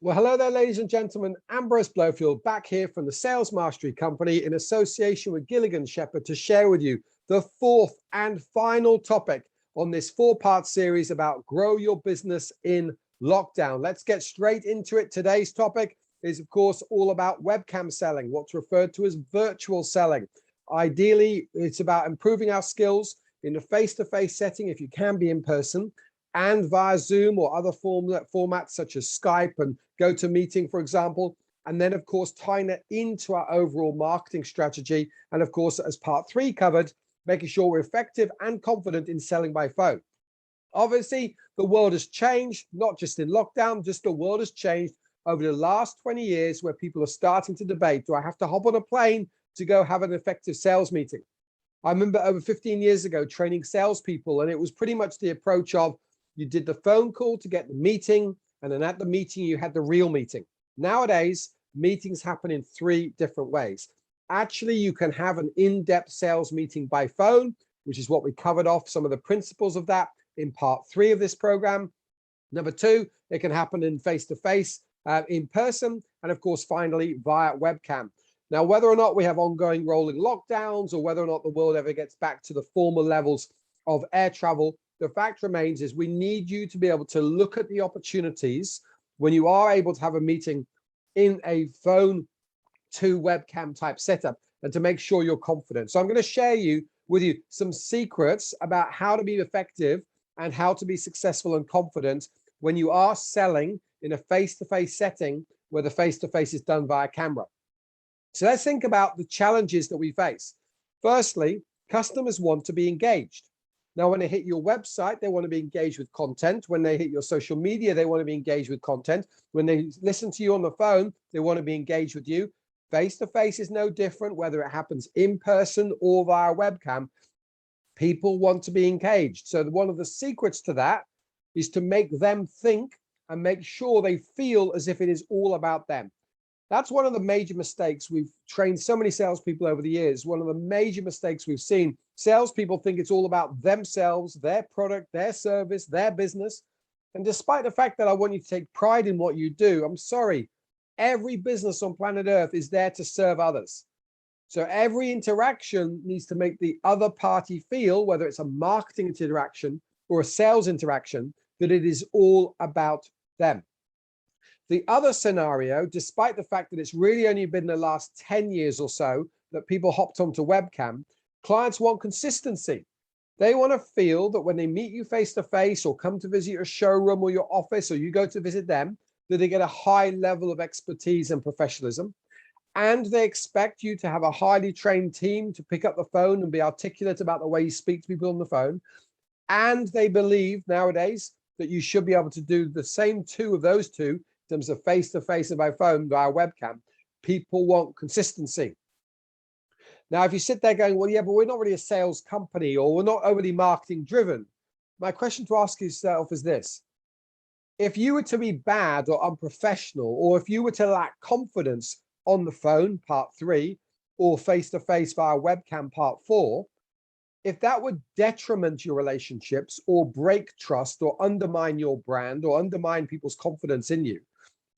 Well, hello there, ladies and gentlemen. Ambrose Blowfield back here from the Sales Mastery Company in association with Gilligan Sheppard to share with you the fourth and final topic on this four-part series about grow your business in lockdown. Let's get straight into it. Today's topic is, of course, all about webcam selling, what's referred to as virtual selling. Ideally, it's about improving our skills in a face-to-face setting, if you can be in person, and via Zoom or other formats such as Skype and GoToMeeting, for example. And then, of course, tying that into our overall marketing strategy. And of course, as part 3 covered, making sure we're effective and confident in selling by phone. Obviously, the world has changed, not just in lockdown, just the world has changed over the last 20 years where people are starting to debate, do I have to hop on a plane to go have an effective sales meeting? I remember over 15 years ago training salespeople, and it was pretty much the approach of you did the phone call to get the meeting, and then at the meeting, you had the real meeting. Nowadays, meetings happen in 3 different ways. Actually, you can have an in-depth sales meeting by phone, which is what we covered off some of the principles of that in part 3 of this program. Number 2, it can happen in face-to-face, in person, and of course, finally, via webcam. Now, whether or not we have ongoing rolling lockdowns or whether or not the world ever gets back to the former levels of air travel, the fact remains is we need you to be able to look at the opportunities when you are able to have a meeting in a phone to webcam type setup and to make sure you're confident. So I'm going to share with you some secrets about how to be effective and how to be successful and confident when you are selling in a face-to-face setting where the face-to-face is done via camera. So let's think about the challenges that we face. Firstly, customers want to be engaged. Now, when they hit your website, they want to be engaged with content. When they hit your social media, they want to be engaged with content. When they listen to you on the phone, they want to be engaged with you. Face-to-face is no different, whether it happens in person or via webcam. People want to be engaged. So one of the secrets to that is to make them think and make sure they feel as if it is all about them. That's one of the major mistakes. We've trained so many salespeople over the years. One of the major mistakes we've seen, salespeople think it's all about themselves, their product, their service, their business. And despite the fact that I want you to take pride in what you do, I'm sorry, every business on planet Earth is there to serve others. So every interaction needs to make the other party feel, whether it's a marketing interaction or a sales interaction, that it is all about them. The other scenario, despite the fact that it's really only been the last 10 years or so that people hopped onto webcam, clients want consistency. They want to feel that when they meet you face-to-face or come to visit your showroom or your office or you go to visit them, that they get a high level of expertise and professionalism. And they expect you to have a highly trained team to pick up the phone and be articulate about the way you speak to people on the phone. And they believe nowadays that you should be able to do the same 2 of those 2 in terms of face-to-face and by phone via webcam. People want consistency. Now, if you sit there going, well, yeah, but we're not really a sales company or we're not overly marketing driven. My question to ask yourself is this. If you were to be bad or unprofessional, or if you were to lack confidence on the phone, part 3, or face-to-face via webcam, part 4, if that would detriment your relationships or break trust or undermine your brand or undermine people's confidence in you,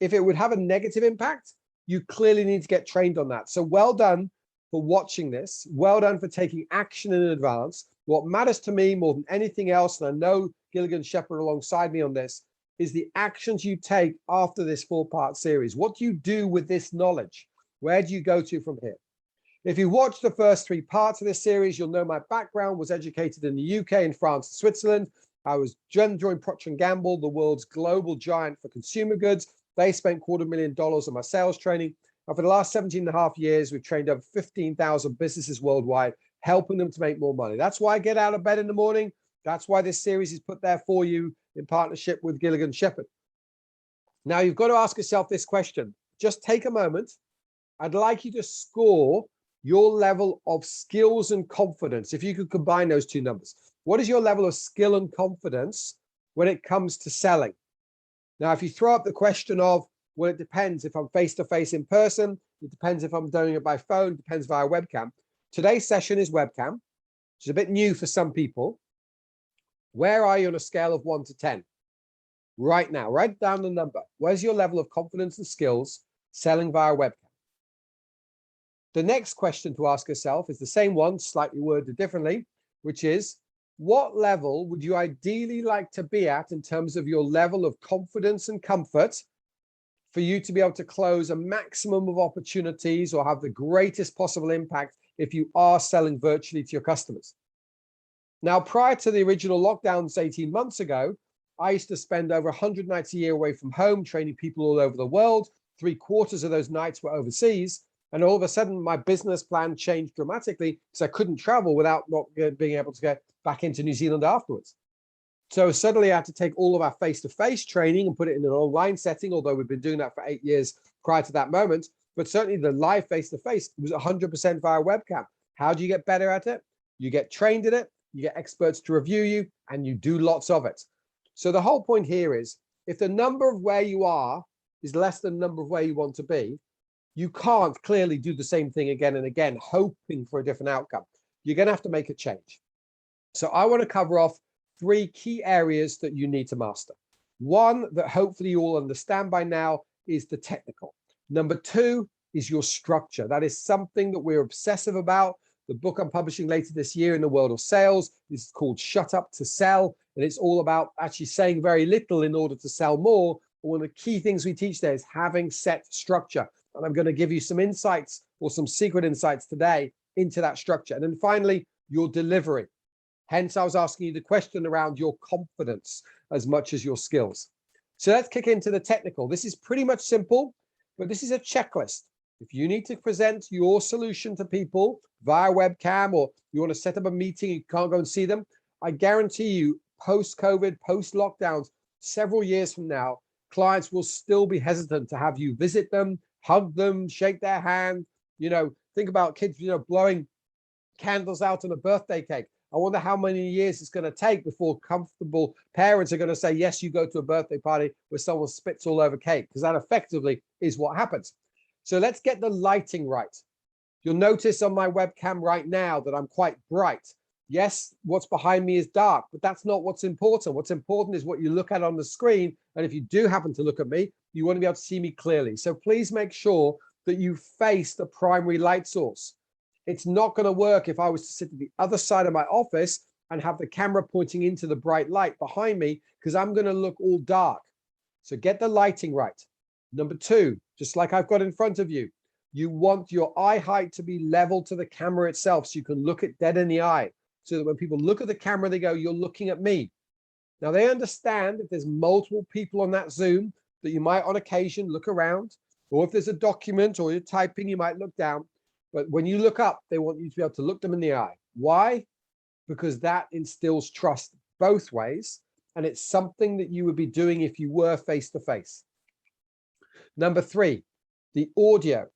if it would have a negative impact, you clearly need to get trained on that. So well done for watching this. Well done for taking action in advance. What matters to me more than anything else, and I know Gilligan Sheppard alongside me on this, is the actions you take after this 4-part series. What do you do with this knowledge? Where do you go to from here? If you watch the first 3 parts of this series, you'll know my background was educated in the UK, in France, and Switzerland. I was joined Procter & Gamble, the world's global giant for consumer goods. They spent $250,000 on my sales training. And for the last 17.5 years, we've trained over 15,000 businesses worldwide, helping them to make more money. That's why I get out of bed in the morning. That's why this series is put there for you in partnership with Gilligan Sheppard. Now, you've got to ask yourself this question. Just take a moment. I'd like you to score your level of skills and confidence. If you could combine those 2 numbers, what is your level of skill and confidence when it comes to selling? Now, if you throw up the question of, well, it depends if I'm face-to-face in person, it depends if I'm doing it by phone, it depends via webcam. Today's session is webcam, which is a bit new for some people. Where are you on a scale of 1 to 10? right now. Write down the number. Where's your level of confidence and skills selling via webcam? The next question to ask yourself is the same one, slightly worded differently, which is, what level would you ideally like to be at in terms of your level of confidence and comfort for you to be able to close a maximum of opportunities or have the greatest possible impact if you are selling virtually to your customers? Now, prior to the original lockdowns 18 months ago, I used to spend over 100 nights a year away from home, training people all over the world. 3/4 of those nights were overseas. And all of a sudden, my business plan changed dramatically because I couldn't travel without not being able to get back into New Zealand afterwards. So suddenly I had to take all of our face-to-face training and put it in an online setting, although we've been doing that for 8 years prior to that moment. But certainly the live face-to-face was 100% via webcam. How do you get better at it? You get trained in it, you get experts to review you, and you do lots of it. So the whole point here is, if the number of where you are is less than the number of where you want to be, you can't clearly do the same thing again and again, hoping for a different outcome. You're going to have to make a change. So I want to cover off 3 key areas that you need to master. One that hopefully you all understand by now is the technical. Number 2 is your structure. That is something that we're obsessive about. The book I'm publishing later this year in the world of sales is called Shut Up to Sell. And it's all about actually saying very little in order to sell more. One of the key things we teach there is having set structure. And I'm going to give you some insights or some secret insights today into that structure. And then finally, your delivery. Hence, I was asking you the question around your confidence as much as your skills. So let's kick into the technical. This is pretty much simple, but this is a checklist. If you need to present your solution to people via webcam, or you want to set up a meeting, you can't go and see them, I guarantee you, post-COVID, post-lockdowns, several years from now, clients will still be hesitant to have you visit them, hug them, shake their hand. Think about kids, blowing candles out on a birthday cake. I wonder how many years it's going to take before comfortable parents are going to say, yes, you go to a birthday party where someone spits all over cake, because that effectively is what happens. So let's get the lighting right. You'll notice on my webcam right now that I'm quite bright. Yes, what's behind me is dark, but that's not what's important. What's important is what you look at on the screen. And if you do happen to look at me, you want to be able to see me clearly. So please make sure that you face the primary light source. It's not going to work if I was to sit at the other side of my office and have the camera pointing into the bright light behind me, because I'm going to look all dark. So get the lighting right. Number 2, just like I've got in front of you, you want your eye height to be level to the camera itself so you can look it dead in the eye. So that when people look at the camera, they go, you're looking at me. Now, they understand if there's multiple people on that Zoom that you might on occasion look around, or if there's a document or you're typing, you might look down. But when you look up, they want you to be able to look them in the eye. Why? Because that instills trust both ways. And it's something that you would be doing if you were face-to-face. Number 3, the audio.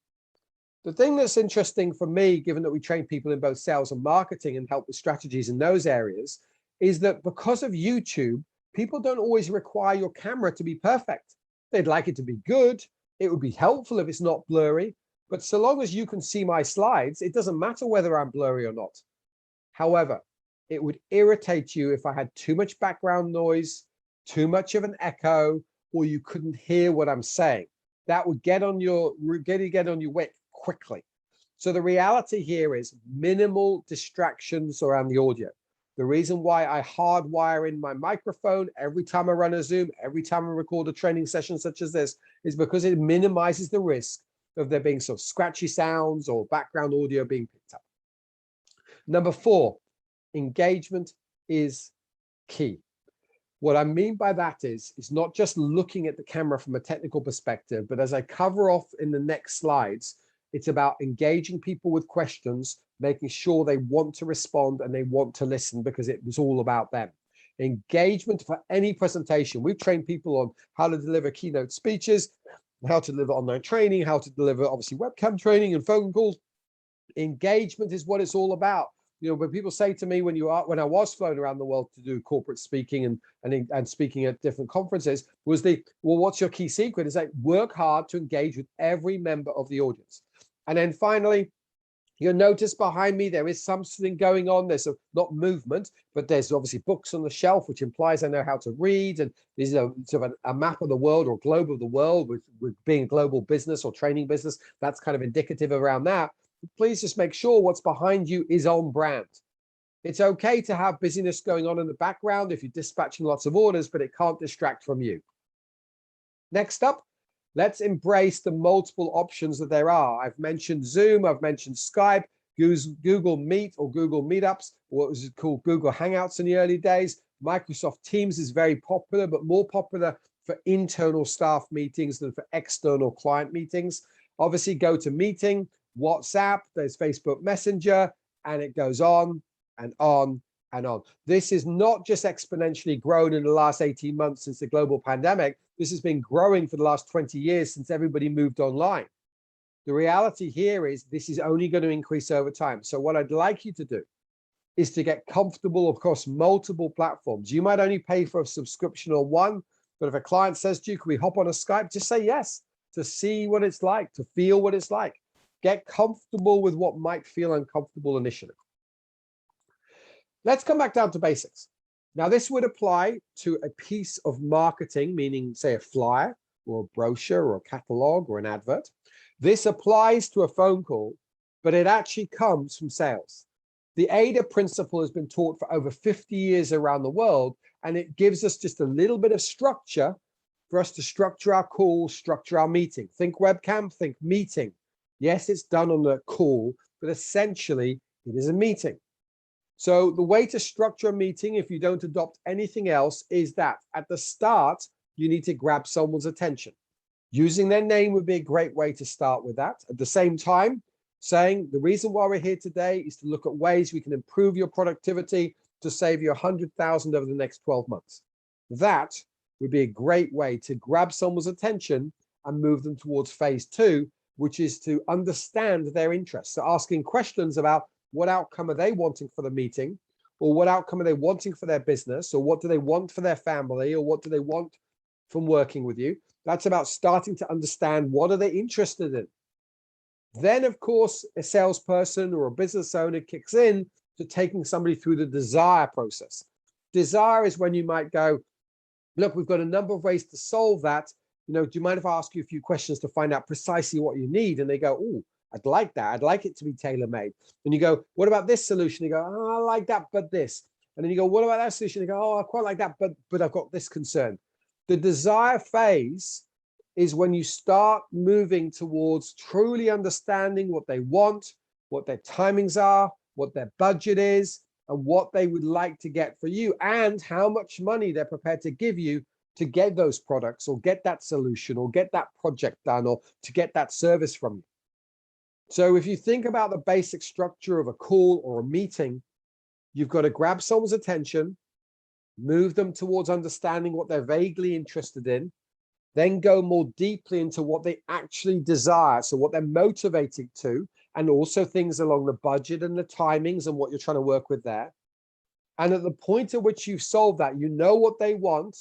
The thing that's interesting for me, given that we train people in both sales and marketing and help with strategies in those areas, is that because of YouTube, people don't always require your camera to be perfect. They'd like it to be good. It would be helpful if it's not blurry. But so long as you can see my slides, it doesn't matter whether I'm blurry or not. However, it would irritate you if I had too much background noise, too much of an echo, or you couldn't hear what I'm saying. That would get on your wick quickly. So the reality here is minimal distractions around the audio. The reason why I hardwire in my microphone every time I run a Zoom, every time I record a training session such as this, is because it minimizes the risk of there being sort of scratchy sounds or background audio being picked up. Number 4, engagement is key. What I mean by that is not just looking at the camera from a technical perspective, but as I cover off in the next slides, it's about engaging people with questions, making sure they want to respond and they want to listen, because it was all about them. Engagement for any presentation. We've trained people on how to deliver keynote speeches, how to deliver online training, how to deliver obviously webcam training and phone calls. Engagement is what it's all about. When people say to me, when I was flown around the world to do corporate speaking and speaking at different conferences, was well, what's your key secret? It's like, work hard to engage with every member of the audience. And then finally, You'll notice behind me there is something going on. There's not movement, but there's obviously books on the shelf, which implies I know how to read. And this is sort of a map of the world or globe of the world, with being a global business or training business. That's kind of indicative around that. But please just make sure what's behind you is on brand. It's okay to have busyness going on in the background if you're dispatching lots of orders, but it can't distract from you. Next up, let's embrace the multiple options that there are. I've mentioned Zoom, I've mentioned Skype, Google Meet or Google Meetups, or what was it called, Google Hangouts in the early days. Microsoft Teams is very popular, but more popular for internal staff meetings than for external client meetings. Obviously, GoToMeeting, WhatsApp, there's Facebook Messenger, and it goes on and on and on. This is not just exponentially grown in the last 18 months since the global pandemic. This has been growing for the last 20 years since everybody moved online. The reality here is this is only going to increase over time. So what I'd like you to do is to get comfortable across multiple platforms. You might only pay for a subscription on one, but if a client says to you, can we hop on a Skype? Just say yes, to see what it's like, to feel what it's like. Get comfortable with what might feel uncomfortable initially. Let's come back down to basics. Now, this would apply to a piece of marketing, meaning, say, a flyer or a brochure or a catalog or an advert. This applies to a phone call, but it actually comes from sales. The AIDA principle has been taught for over 50 years around the world, and it gives us just a little bit of structure for us to structure our call, structure our meeting. Think webcam, think meeting. Yes, it's done on the call, but essentially it is a meeting. So the way to structure a meeting, if you don't adopt anything else, is that at the start, you need to grab someone's attention. Using their name would be a great way to start with that. At the same time, saying the reason why we're here today is to look at ways we can improve your productivity to save you 100,000 over the next 12 months. That would be a great way to grab someone's attention and move them towards phase two, which is to understand their interests. So asking questions about what outcome are they wanting for the meeting, or what outcome are they wanting for their business, or what do they want for their family, or what do they want from working with you. That's about starting to understand what are they interested in. Then, of course, a salesperson or a business owner kicks in to taking somebody through the desire process. Desire is when you might go, look, we've got a number of ways to solve that. Do you mind if I ask you a few questions to find out precisely what you need? And they go, oh, I'd like that. I'd like it to be tailor-made. And you go, what about this solution? You go, oh, I like that, but this. And then you go, what about that solution? You go, oh, I quite like that, but I've got this concern. The desire phase is when you start moving towards truly understanding what they want, what their timings are, what their budget is, and what they would like to get for you, and how much money they're prepared to give you to get those products or get that solution or get that project done or to get that service from you. So if you think about the basic structure of a call or a meeting, you've got to grab someone's attention, move them towards understanding what they're vaguely interested in, then go more deeply into what they actually desire, so what they're motivated to, and also things along the budget and the timings and what you're trying to work with there. And at the point at which you've solved that, you know what they want,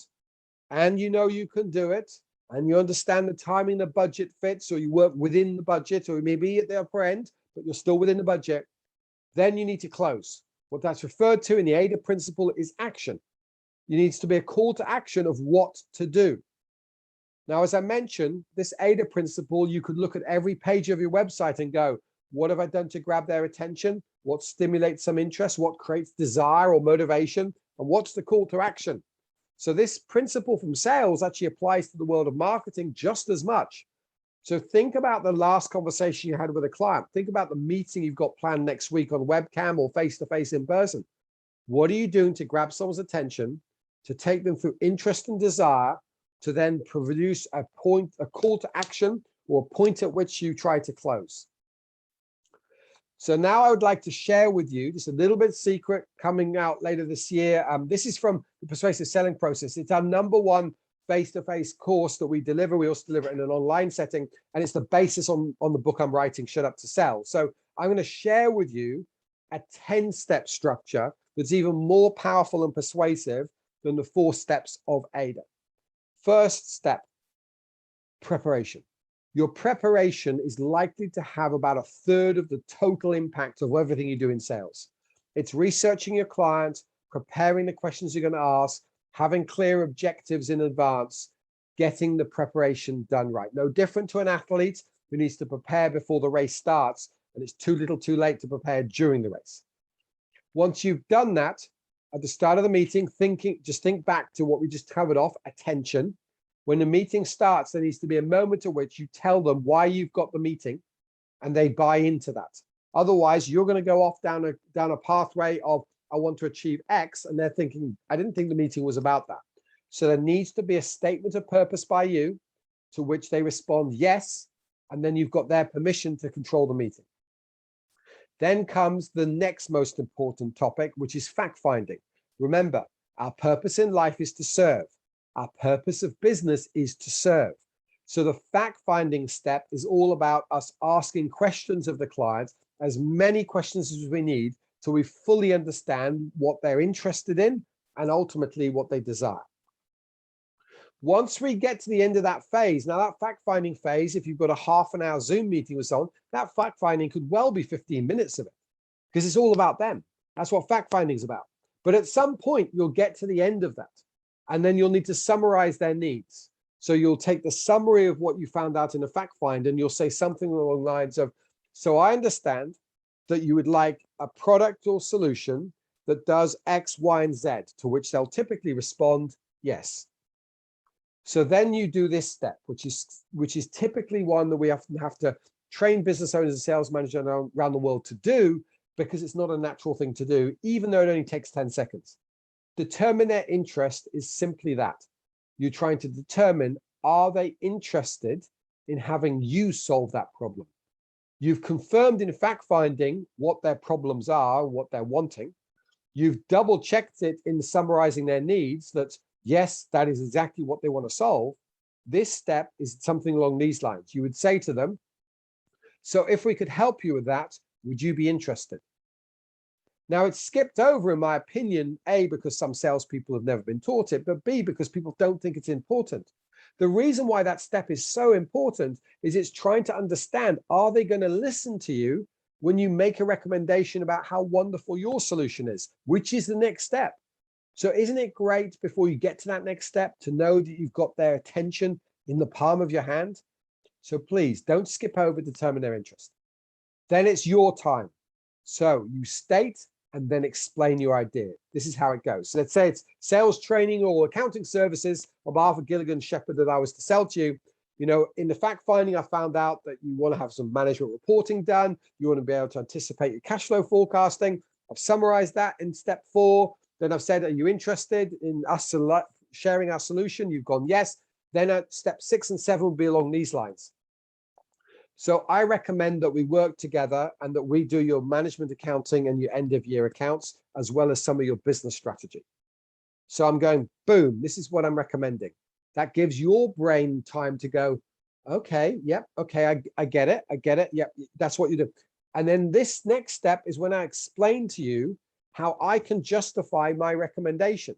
and you know you can do it, and you understand the timing, the budget fits, or you work within the budget, or maybe at the upper end, but you're still within the budget, then you need to close. What that's referred to in the AIDA principle is action. There needs to be a call to action of what to do. Now, as I mentioned, this AIDA principle, you could look at every page of your website and go, what have I done to grab their attention? What stimulates some interest? What creates desire or motivation? And what's the call to action? So this principle from sales actually applies to the world of marketing just as much. So think about the last conversation you had with a client. Think about the meeting you've got planned next week on webcam or face-to-face in person. What are you doing to grab someone's attention, to take them through interest and desire, to then produce a call to action, or a point at which you try to close? So now I would like to share with you just a little bit secret coming out later this year. This is from the Persuasive Selling Process. It's our #1 face-to-face course that we deliver. We also deliver it in an online setting, and it's the basis on the book I'm writing, Shut Up to Sell. So I'm going to share with you a 10-step structure that's even more powerful and persuasive than the 4 steps of AIDA. First step, preparation. your preparation is likely to have about 1/3 of the total impact of everything you do in sales. It's researching your client, preparing the questions you're going to ask, having clear objectives in advance, getting the preparation done right. No different to an athlete who needs to prepare before the race starts, and it's too little too late to prepare during the race. Once you've done that, at the start of the meeting, just think back to what we just covered off, attention. When the meeting starts, there needs to be a moment at which you tell them why you've got the meeting and they buy into that. Otherwise, you're going to go off down a pathway of, I want to achieve X, and they're thinking, I didn't think the meeting was about that. So there needs to be a statement of purpose by you to which they respond yes, and then you've got their permission to control the meeting. Then comes the next most important topic, which is fact-finding. Remember, our purpose in life is to serve. Our purpose of business is to serve. So the fact-finding step is all about us asking questions of the client, as many questions as we need, so we fully understand what they're interested in and ultimately what they desire. Once we get to the end of that phase, now that fact-finding phase, if you've got a half-an-hour Zoom meeting with someone, that fact-finding could well be 15 minutes of it, because it's all about them. That's what fact-finding is about. But at some point, you'll get to the end of that, and then you'll need to summarize their needs. So you'll take the summary of what you found out in the fact-find, and you'll say something along the lines of, so I understand that you would like a product or solution that does X, Y, and Z, to which they'll typically respond, yes. So then you do this step, which is typically one that we often have to train business owners and sales managers around the world to do, because it's not a natural thing to do, even though it only takes 10 seconds. Determine their interest is simply that. You're trying to determine, are they interested in having you solve that problem? You've confirmed in fact-finding what their problems are, what they're wanting. You've double-checked it in summarizing their needs, that yes, that is exactly what they want to solve. This step is something along these lines. You would say to them, so if we could help you with that, would you be interested? Now, it's skipped over, in my opinion, A, because some salespeople have never been taught it, but B, because people don't think it's important. The reason why that step is so important is it's trying to understand, are they going to listen to you when you make a recommendation about how wonderful your solution is, which is the next step. So isn't it great, before you get to that next step, to know that you've got their attention in the palm of your hand? So please don't skip over determine their interest. Then it's your time. So you state and then explain your idea. This is how it goes. So let's say it's sales training or accounting services on behalf of Gilligan Sheppard that I was to sell to you. You know, in the fact finding, I found out that you want to have some management reporting done. You want to be able to anticipate your cash flow forecasting. I've summarized that in step 4. Then I've said, are you interested in us sharing our solution? You've gone yes. Then at step 6 and 7 will be along these lines. So I recommend that we work together and that we do your management accounting and your end of year accounts, as well as some of your business strategy. So I'm going, boom, this is what I'm recommending. That gives your brain time to go, okay, yep, okay, I get it, yep, that's what you do. And then this next step is when I explain to you how I can justify my recommendation.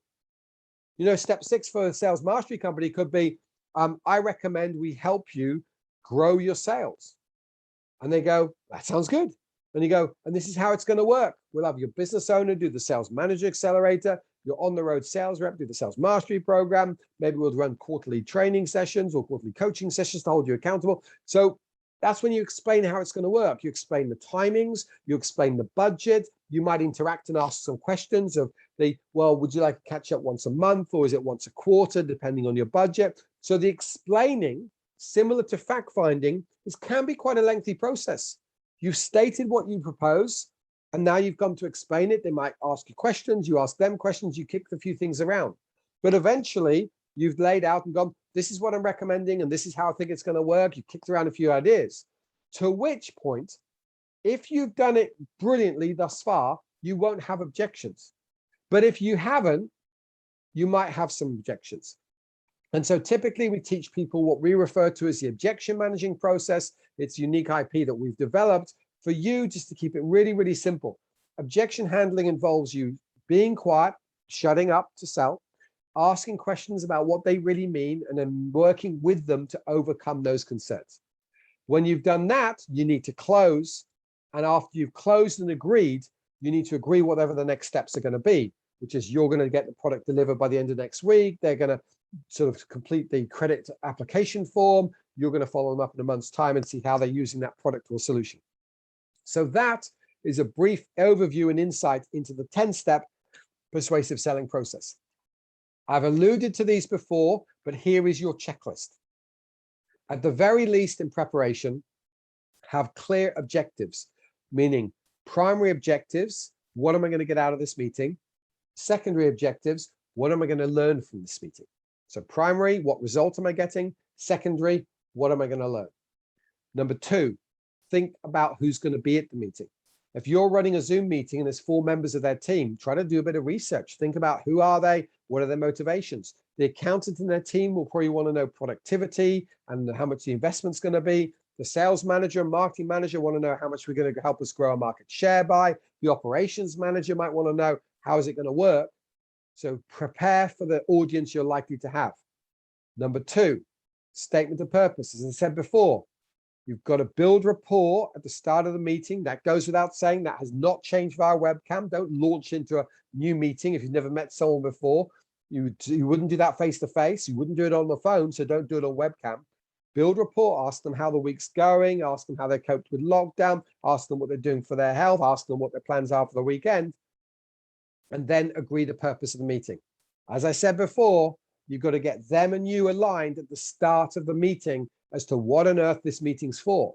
You know, step 6 for a sales mastery company could be, I recommend we help you grow your sales. And they go, that sounds good. And you go, and this is how it's going to work. We'll have your business owner do the sales manager accelerator, your on-the-road sales rep do the sales mastery program. Maybe we'll run quarterly training sessions or quarterly coaching sessions to hold you accountable. So that's when you explain how it's going to work. You explain the timings, you explain the budget. You might interact and ask some questions of well, would you like to catch up once a month, or is it once a quarter, depending on your budget? So the explaining, similar to fact finding, can be quite a lengthy process. You've stated what you propose, and now you've come to explain it. They might ask you questions, you ask them questions, you kick a few things around. But eventually, you've laid out and gone, this is what I'm recommending, and this is how I think it's going to work. You kicked around a few ideas. To which point, if you've done it brilliantly thus far, you won't have objections. But if you haven't, you might have some objections. And so typically we teach people what we refer to as the objection managing process. It's unique IP that we've developed for you, just to keep it really, really simple. Objection handling involves you being quiet, shutting up to sell, asking questions about what they really mean, and then working with them to overcome those concerns. When you've done that, you need to close. And after you've closed and agreed, you need to agree whatever the next steps are going to be, which is you're going to get the product delivered by the end of next week. They're going to sort of complete the credit application form. You're going to follow them up in a month's time and see how they're using that product or solution. So that is a brief overview and insight into the 10-step persuasive selling process. I've alluded to these before, but here is your checklist. At the very least in preparation, have clear objectives, meaning primary objectives, what am I going to get out of this meeting? Secondary objectives, what am I going to learn from this meeting? So primary, what result am I getting? Secondary, what am I going to learn? Number 2, think about who's going to be at the meeting. If you're running a Zoom meeting and there's 4 members of their team, try to do a bit of research. Think about who are they? What are their motivations? The accountant in their team will probably want to know productivity and how much the investment's going to be. The sales manager and marketing manager want to know how much we're going to help us grow our market share by. The operations manager might want to know how is it going to work. So prepare for the audience you're likely to have. Number 2, statement of purpose. As I said before, you've got to build rapport at the start of the meeting. That goes without saying. That has not changed via webcam. Don't launch into a new meeting if you've never met someone before. You wouldn't do that face to face. You wouldn't do it on the phone, so don't do it on webcam. Build rapport, ask them how the week's going, ask them how they coped with lockdown, ask them what they're doing for their health, ask them what their plans are for the weekend, and then agree the purpose of the meeting. As I said before, you've got to get them and you aligned at the start of the meeting as to what on earth this meeting's for.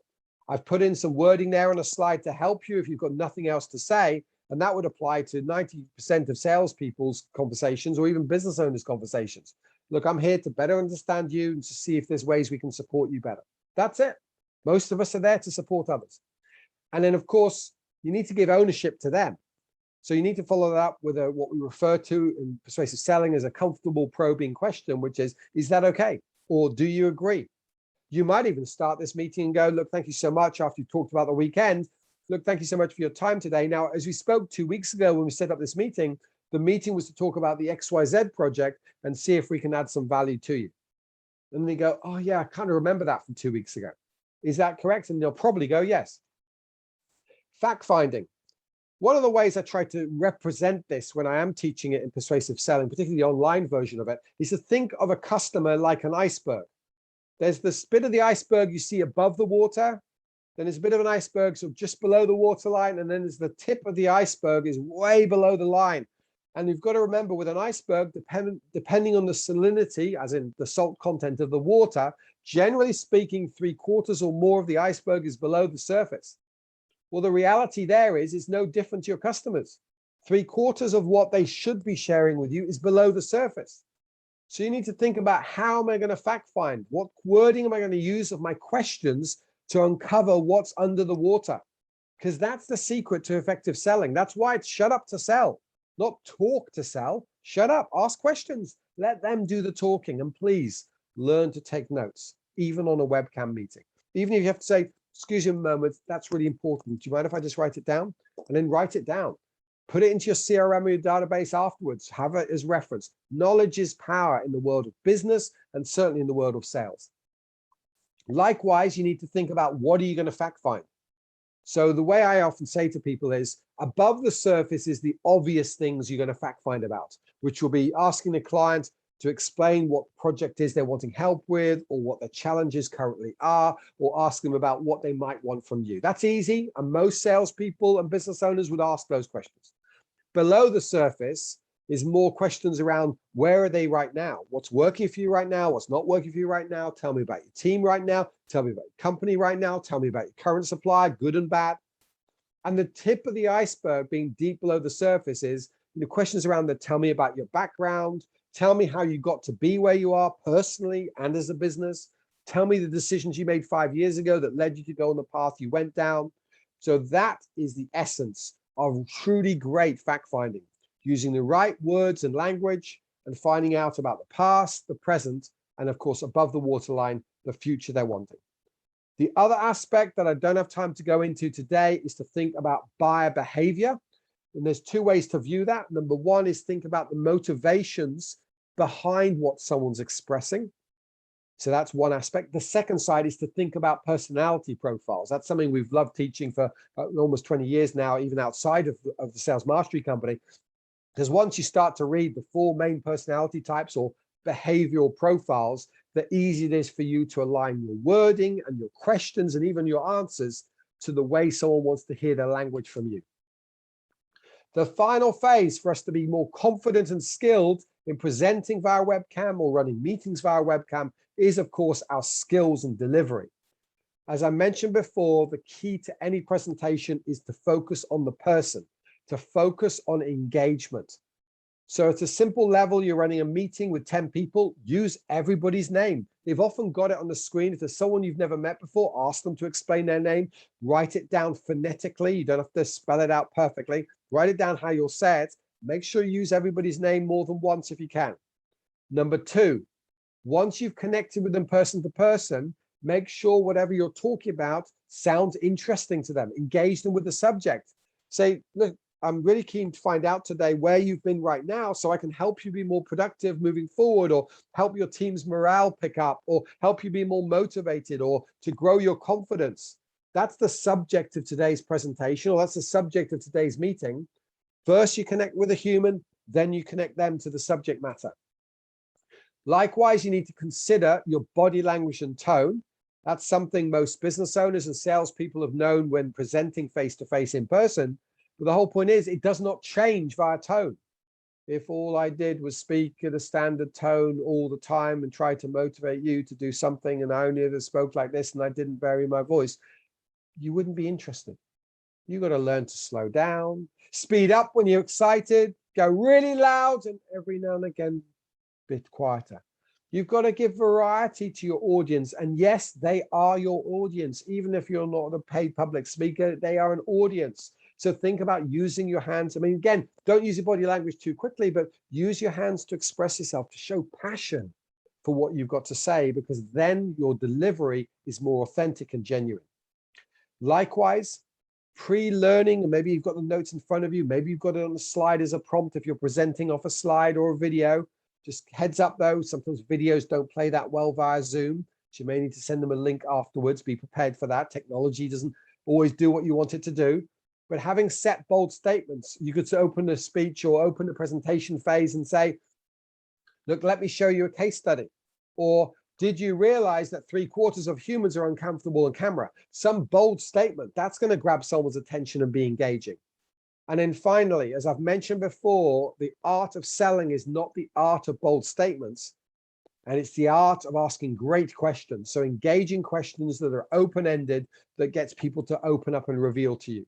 I've put in some wording there on a slide to help you if you've got nothing else to say, and that would apply to 90% of salespeople's conversations or even business owners' conversations. Look, I'm here to better understand you and to see if there's ways we can support you better. That's it. Most of us are there to support others. And then, of course, you need to give ownership to them. So you need to follow that up with what we refer to in persuasive selling as a comfortable probing question, which is that okay? Or do you agree? You might even start this meeting and go, look, thank you so much after you talked about the weekend. Look, thank you so much for your time today. Now, as we spoke 2 weeks ago when we set up this meeting, the meeting was to talk about the XYZ project and see if we can add some value to you. And they go, oh yeah, I kind of remember that from 2 weeks ago. Is that correct? And they'll probably go, yes. Fact finding. One of the ways I try to represent this when I am teaching it in persuasive selling, particularly the online version of it, is to think of a customer like an iceberg. There's this bit of the iceberg you see above the water, then there's a bit of an iceberg sort of just below the waterline, and then there's the tip of the iceberg is way below the line. And you've got to remember with an iceberg, depending on the salinity, as in the salt content of the water, generally speaking, 3/4 or more of the iceberg is below the surface. Well, the reality there is it's no different to your customers. 3/4 of what they should be sharing with you is below the surface. So you need to think about how am I going to fact find? What wording am I going to use of my questions to uncover what's under the water? Because that's the secret to effective selling. That's why it's shut up to sell, not talk to sell. Shut up, ask questions, let them do the talking, and please learn to take notes, even on a webcam meeting. Even if you have to say, excuse me a moment, that's really important. Do you mind if I just write it down? And then write it down. Put it into your CRM or your database afterwards. Have it as reference. Knowledge is power in the world of business and certainly in the world of sales. Likewise, you need to think about what are you going to fact find? So the way I often say to people is above the surface is the obvious things you're going to fact find about, which will be asking the client to explain what project is they're wanting help with or what their challenges currently are, or ask them about what they might want from you. That's easy. And most salespeople and business owners would ask those questions. Below the surface is more questions around where are they right now? What's working for you right now? What's not working for you right now? Tell me about your team right now. Tell me about your company right now. Tell me about your current supplier, good and bad. And the tip of the iceberg being deep below the surface is the questions around the tell me about your background. Tell me how you got to be where you are personally and as a business. Tell me the decisions you made 5 years ago that led you to go on the path you went down. So that is the essence of truly great fact finding, using the right words and language and finding out about the past, the present, and of course, above the waterline, the future they're wanting. The other aspect that I don't have time to go into today is to think about buyer behavior. And there's 2 ways to view that. Number 1 is think about the motivations behind what someone's expressing. So that's one aspect. The second side is to think about personality profiles. That's something we've loved teaching for almost 20 years now, even outside of the Sales Mastery Company. Because once you start to read the 4 main personality types or behavioral profiles, the easier it is for you to align your wording and your questions and even your answers to the way someone wants to hear their language from you. The final phase for us to be more confident and skilled in presenting via webcam or running meetings via webcam is, of course, our skills and delivery. As I mentioned before, the key to any presentation is to focus on the person, to focus on engagement. So at a simple level, you're running a meeting with 10 people, use everybody's name. They've often got it on the screen. If there's someone you've never met before, ask them to explain their name, write it down phonetically. You don't have to spell it out perfectly. Write it down how you'll say it. Make sure you use everybody's name more than once if you can. Number 2, once you've connected with them person to person, make sure whatever you're talking about sounds interesting to them. Engage them with the subject. Say, look, I'm really keen to find out today where you've been right now so I can help you be more productive moving forward, or help your team's morale pick up, or help you be more motivated, or to grow your confidence. That's the subject of today's presentation, or that's the subject of today's meeting. First, you connect with a human, then you connect them to the subject matter. Likewise, you need to consider your body language and tone. That's something most business owners and salespeople have known when presenting face-to-face in person. But the whole point is it does not change via tone. If all I did was speak at a standard tone all the time and try to motivate you to do something, and I only ever spoke like this and I didn't vary my voice, you wouldn't be interested. You've got to learn to slow down, speed up when you're excited, go really loud, and every now and again, a bit quieter. You've got to give variety to your audience. And yes, they are your audience. Even if you're not a paid public speaker, they are an audience. So think about using your hands. I mean, again, don't use your body language too quickly, but use your hands to express yourself, to show passion for what you've got to say, because then your delivery is more authentic and genuine. Likewise, pre-learning, and maybe you've got the notes in front of you, maybe you've got it on the slide as a prompt if you're presenting off a slide or a video. Just heads up though, sometimes videos don't play that well via Zoom, so you may need to send them a link afterwards. Be prepared for that. Technology doesn't always do what you want it to do. But having set bold statements, you could open a speech or open the presentation phase and say, look, let me show you a case study. Or did you realize that 3/4 of humans are uncomfortable on camera? Some bold statement that's going to grab someone's attention and be engaging. And then finally, as I've mentioned before, the art of selling is not the art of bold statements, and it's the art of asking great questions. So engaging questions that are open-ended, that gets people to open up and reveal to you.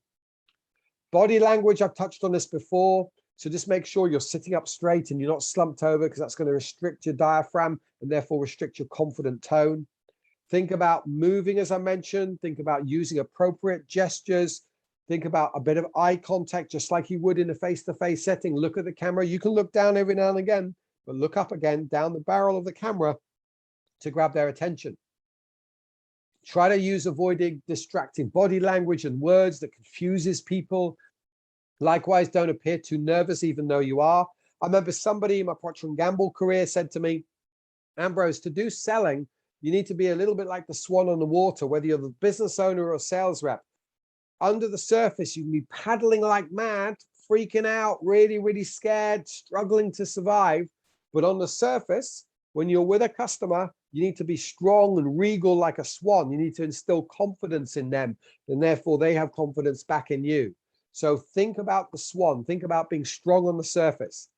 Body language, I've touched on this before. So just make sure you're sitting up straight and you're not slumped over, because that's going to restrict your diaphragm and therefore restrict your confident tone. Think about moving, as I mentioned. Think about using appropriate gestures. Think about a bit of eye contact, just like you would in a face-to-face setting. Look at the camera. You can look down every now and again, but look up again, down the barrel of the camera to grab their attention. Try to use avoiding distracting body language and words that confuses people. Likewise, don't appear too nervous, even though you are. I remember somebody in my Procter & Gamble career said to me, Ambrose, to do selling, you need to be a little bit like the swan on the water, whether you're the business owner or a sales rep. Under the surface, you can be paddling like mad, freaking out, really, really scared, struggling to survive. But on the surface, when you're with a customer, you need to be strong and regal like a swan. You need to instill confidence in them, and therefore they have confidence back in you. So think about the swan. Think about being strong on the surface.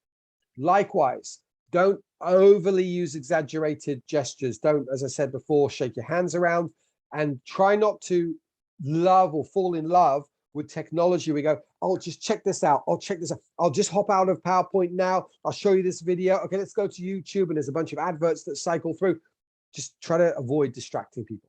Likewise, don't overly use exaggerated gestures. Don't, as I said before, shake your hands around, and try not to love or fall in love with technology. We go, oh, just check this out. I'll check this out. I'll just hop out of PowerPoint now. I'll show you this video. Okay, let's go to YouTube. And there's a bunch of adverts that cycle through. Just try to avoid distracting people.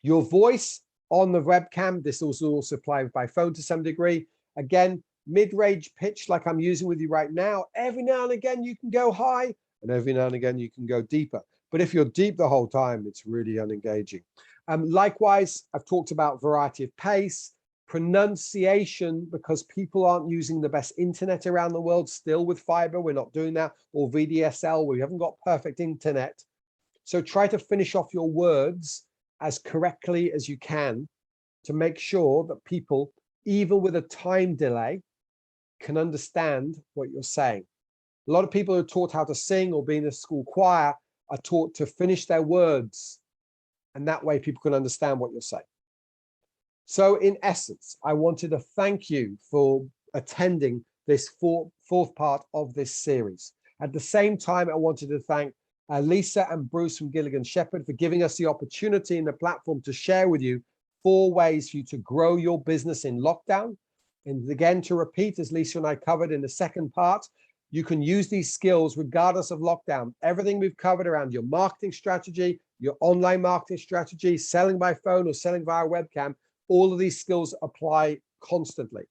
Your voice on the webcam, this also applies by phone to some degree. Again, mid-range pitch like I'm using with you right now. Every now and again, you can go high, and every now and again, you can go deeper. But if you're deep the whole time, it's really unengaging. Likewise, I've talked about variety of pace, pronunciation, because people aren't using the best internet around the world still with fiber. We're not doing that, or VDSL. We haven't got perfect internet. So try to finish off your words as correctly as you can to make sure that people, even with a time delay, can understand what you're saying. A lot of people who are taught how to sing or be in a school choir are taught to finish their words, and that way people can understand what you're saying. So in essence, I wanted to thank you for attending this fourth part of this series. At the same time, I wanted to thank Lisa and Bruce from Gilligan Sheppard for giving us the opportunity and the platform to share with you 4 ways for you to grow your business in lockdown. And again, to repeat, as Lisa and I covered in the second part, you can use these skills regardless of lockdown. Everything we've covered around your marketing strategy, your online marketing strategy, selling by phone or selling via webcam, all of these skills apply constantly.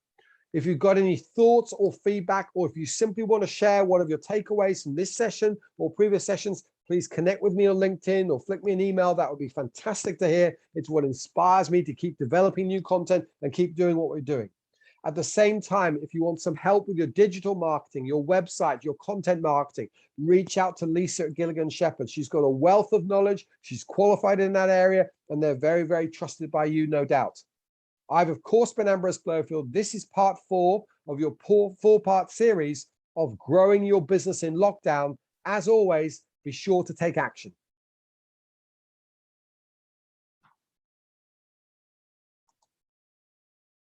If you've got any thoughts or feedback, or if you simply want to share one of your takeaways from this session or previous sessions, please connect with me on LinkedIn or flick me an email. That would be fantastic to hear. It's what inspires me to keep developing new content and keep doing what we're doing. At the same time, if you want some help with your digital marketing, your website, your content marketing, reach out to Lisa at Gilligan Sheppard. She's got a wealth of knowledge. She's qualified in that area, and they're very, very trusted by you, no doubt. I've, of course, been Ambrose Blowfield. This is part 4 of your 4-part series of growing your business in lockdown. As always, be sure to take action.